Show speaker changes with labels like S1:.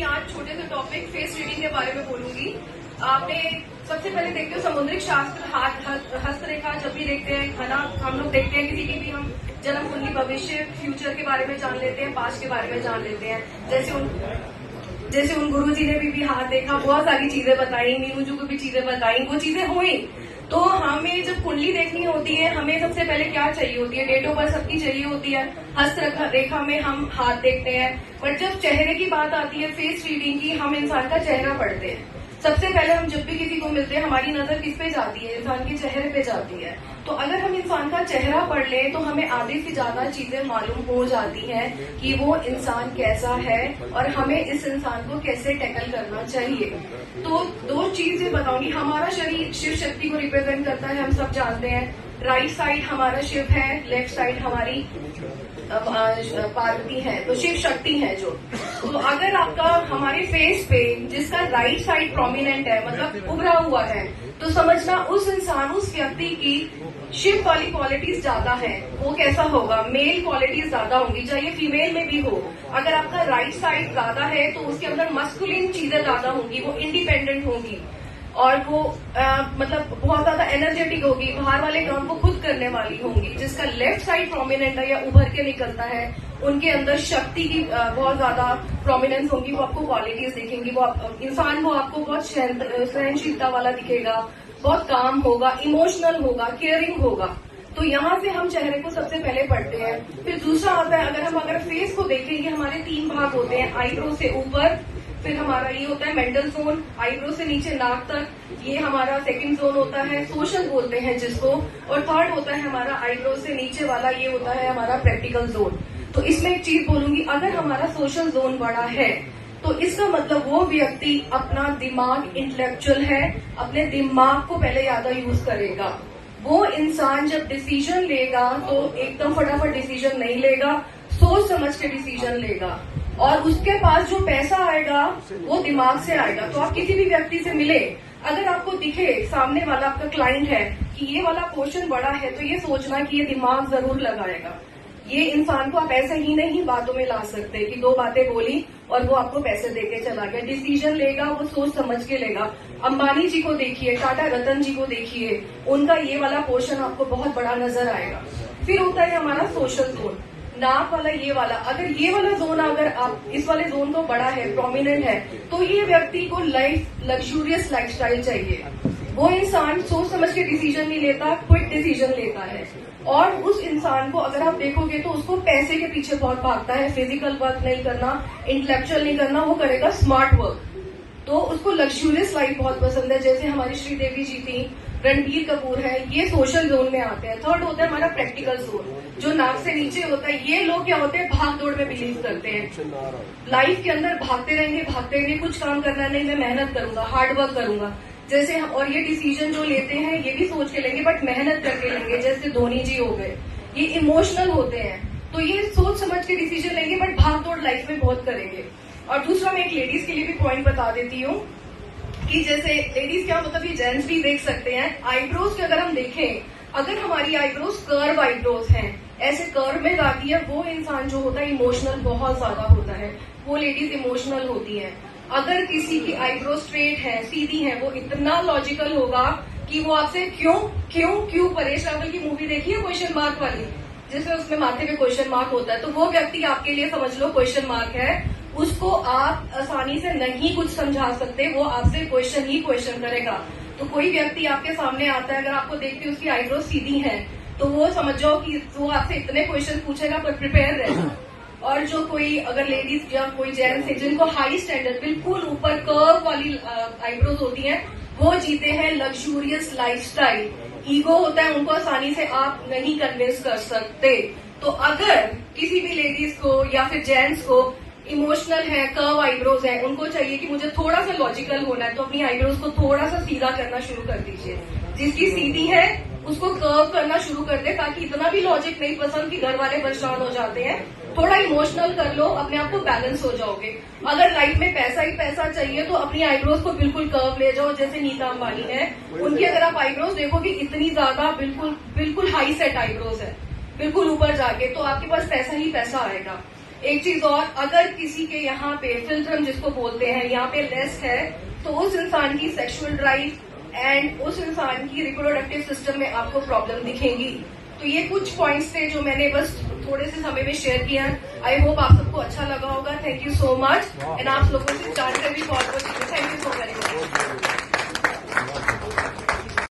S1: अपनी आज छोटे से टॉपिक फेस रीडिंग के बारे में बोलूंगी। आपने सबसे पहले देखते हो समुद्रिक शास्त्र, हाथ हस्तरेखा जब भी देखते हैं, है ना, हम लोग देखते हैं किसी की भी हम जन्म कुंडली, भविष्य, फ्यूचर के बारे में जान लेते हैं, पास्ट के बारे में जान लेते हैं। जैसे उन गुरुजी ने भी हाथ देखा, बहुत सारी चीजें बताई, मीनू को भी चीजें बताई, वो चीजें हुई। तो हमें जब कुंडली देखनी होती है, हमें सबसे पहले क्या चाहिए होती है? डेट ऑफ बर्थ सबकी चाहिए होती है। हस्त रेखा में हम हाथ देखते हैं, बट जब चेहरे की बात आती है, फेस रीडिंग की, हम इंसान का चेहरा पढ़ते हैं। सबसे पहले हम जब भी किसी को मिलते हैं, हमारी नजर किस पे जाती है? इंसान के चेहरे पे जाती है। तो अगर हम इंसान का चेहरा पढ़ लें तो हमें आधे से ज्यादा चीजें मालूम हो जाती हैं कि वो इंसान कैसा है और हमें इस इंसान को कैसे टैकल करना चाहिए। तो दो चीजें बताऊंगी। हमारा शरीर शिव शक्ति को रिप्रेजेंट करता है, हम सब जानते हैं। राइट साइड हमारा शिव है, लेफ्ट साइड हमारी पार्वती है, तो शिव शक्ति है जो। तो अगर आपका हमारे फेस पे जिसका राइट साइड प्रोमिनेंट है, मतलब उभरा हुआ है, तो समझना उस इंसान, उस व्यक्ति की शिव वाली क्वालिटीज ज्यादा है। वो कैसा होगा? मेल क्वालिटीज ज्यादा होंगी, चाहे फीमेल में भी हो। अगर आपका राइट साइड ज्यादा है तो उसके अंदर मस्कुलिन चीजें ज्यादा होंगी, वो इंडिपेंडेंट होंगी और वो मतलब बहुत ज्यादा एनर्जेटिक होगी, बाहर वाले काम को खुद करने वाली होंगी। जिसका लेफ्ट साइड प्रोमिनेंट है या उभर के निकलता है, उनके अंदर शक्ति की बहुत ज्यादा प्रोमिनेंस होगी, वो आपको क्वालिटीज दिखेंगी। वो इंसान को आपको बहुत सहनशीलता वाला दिखेगा, बहुत काम होगा, इमोशनल होगा, केयरिंग होगा। तो यहाँ से हम चेहरे को सबसे पहले पढ़ते हैं। फिर दूसरा आता है, अगर फेस को देखेंगे, हमारे 3 भाग होते हैं। आईब्रो से ऊपर, फिर हमारा ये होता है मेंटल जोन, आईब्रो से नीचे नाक तक, ये हमारा सेकंड जोन होता है, सोशल बोलते हैं जिसको। और थर्ड होता है हमारा आईब्रो से नीचे वाला, ये होता है हमारा प्रैक्टिकल जोन। तो इसमें एक चीज बोलूंगी, अगर हमारा सोशल जोन बड़ा है तो इसका मतलब वो व्यक्ति अपना दिमाग इंटेलेक्चुअल है, अपने दिमाग को पहले ज्यादा यूज करेगा। वो इंसान जब डिसीजन लेगा तो एकदम फटाफट डिसीजन नहीं लेगा, सोच समझ के डिसीजन लेगा। और उसके पास जो पैसा आएगा वो दिमाग से आएगा। तो आप किसी भी व्यक्ति से मिले, अगर आपको दिखे सामने वाला आपका क्लाइंट है कि ये वाला क्वेश्चन बड़ा है, तो ये सोचना कि ये दिमाग जरूर लगाएगा। ये इंसान को आप ऐसे ही नहीं बातों में ला सकते कि 2 बातें बोली और वो आपको पैसे देके चला गया। डिसीजन लेगा, वो सोच समझ के लेगा। अंबानी जी को देखिए, टाटा रतन जी को देखिए, उनका ये वाला पोर्शन आपको बहुत बड़ा नजर आएगा। फिर होता है हमारा सोशल जोन, नाक वाला, ये वाला। अगर ये वाला जोन, अगर आप इस वाले जोन को बड़ा है, प्रोमिनेंट है, तो ये व्यक्ति को लग्जूरियस लाइफस्टाइल चाहिए। वो इंसान सोच समझ के डिसीजन नहीं लेता, क्विक डिसीजन लेता है। और उस इंसान को अगर आप देखोगे तो उसको पैसे के पीछे बहुत भागता है, फिजिकल वर्क नहीं करना, इंटेलेक्चुअल नहीं करना, वो करेगा स्मार्ट वर्क। तो उसको लग्जूरियस लाइफ बहुत पसंद है। जैसे हमारी श्रीदेवी जी थी, रणबीर कपूर है, ये सोशल जोन में आते हैं। थर्ड होता है हमारा प्रैक्टिकल जोन, जो नाक से नीचे होता है। ये लोग क्या होते हैं? भाग दौड़ में बिलीव करते हैं, लाइफ के अंदर भागते रहेंगे, कुछ काम करना नहीं, मैं मेहनत करूंगा, हार्ड वर्क करूंगा। जैसे और ये डिसीजन जो लेते हैं ये भी सोच के लेंगे, बट मेहनत करके लेंगे। जैसे धोनी जी हो गए, ये इमोशनल होते हैं, तो ये सोच समझ के डिसीजन लेंगे, बट भाग दौड़ लाइफ में बहुत करेंगे। और दूसरा, मैं एक लेडीज के लिए भी पॉइंट बता देती हूँ कि जैसे लेडीज क्या, मतलब ये जेंट्स भी देख सकते हैं। आईब्रोज के अगर हम देखें, अगर हमारी आईब्रोज कर्व आईब्रोज हैं, ऐसे कर्व में जाती है, वो इंसान जो होता है इमोशनल बहुत ज्यादा होता है, वो लेडीज इमोशनल होती है। अगर किसी की आईब्रो स्ट्रेट है, सीधी है, वो इतना लॉजिकल होगा कि वो आपसे क्यों क्यों क्यों। परेश रावल की मूवी देखी है क्वेश्चन मार्क वाली, जिसमें उसमें माथे पे क्वेश्चन मार्क होता है, तो वो व्यक्ति आपके लिए समझ लो क्वेश्चन मार्क है। उसको आप आसानी से नहीं कुछ समझा सकते, वो आपसे क्वेश्चन ही क्वेश्चन करेगा। तो कोई व्यक्ति आपके सामने आता है, अगर आपको देख के उसकी आईब्रो सीधी है, तो वो समझ जाओ कि वो आपसे इतने क्वेश्चन पूछेगा, पर प्रिपेयर रहना। और जो कोई अगर लेडीज या कोई जेंट्स है जिनको हाई स्टैंडर्ड, बिल्कुल ऊपर कर्व वाली आईब्रोज होती हैं, वो जीते हैं लग्जूरियस लाइफस्टाइल। ईगो होता है, उनको आसानी से आप नहीं कन्विंस कर सकते। तो अगर किसी भी लेडीज को या फिर जेंट्स को इमोशनल है, कर्व आईब्रोज है, उनको चाहिए कि मुझे थोड़ा सा लॉजिकल होना है, तो अपनी आईब्रोज को थोड़ा सा सीधा करना शुरू कर दीजिए। जिसकी सीधी है उसको कर्व करना शुरू कर दे, ताकि इतना भी लॉजिक नहीं पसंद कि घर वाले परेशान हो जाते हैं। थोड़ा इमोशनल कर लो, अपने आप को बैलेंस हो जाओगे। अगर लाइफ में पैसा ही पैसा चाहिए तो अपनी आईब्रोज को बिल्कुल कर्व ले जाओ, जैसे नीता अंबानी है, उनकी अगर आप आईब्रोज देखोगे इतनी ज्यादा बिल्कुल हाई सेट आईब्रोज है, बिल्कुल ऊपर जाके, तो आपके पास पैसा ही पैसा आएगा। एक चीज और, अगर किसी के यहाँ पे फिल्ट्रम जिसको बोलते हैं यहाँ पे लेस है, तो उस इंसान की सेक्सुअल ड्राइव एंड उस इंसान की रिप्रोडक्टिव सिस्टम में आपको प्रॉब्लम दिखेंगी। तो ये कुछ पॉइंट्स थे जो मैंने बस थोड़े से समय में शेयर किया। आई होप आप सबको अच्छा लगा होगा। Thank you so much. And आप लोगों से जानकर भी बहुत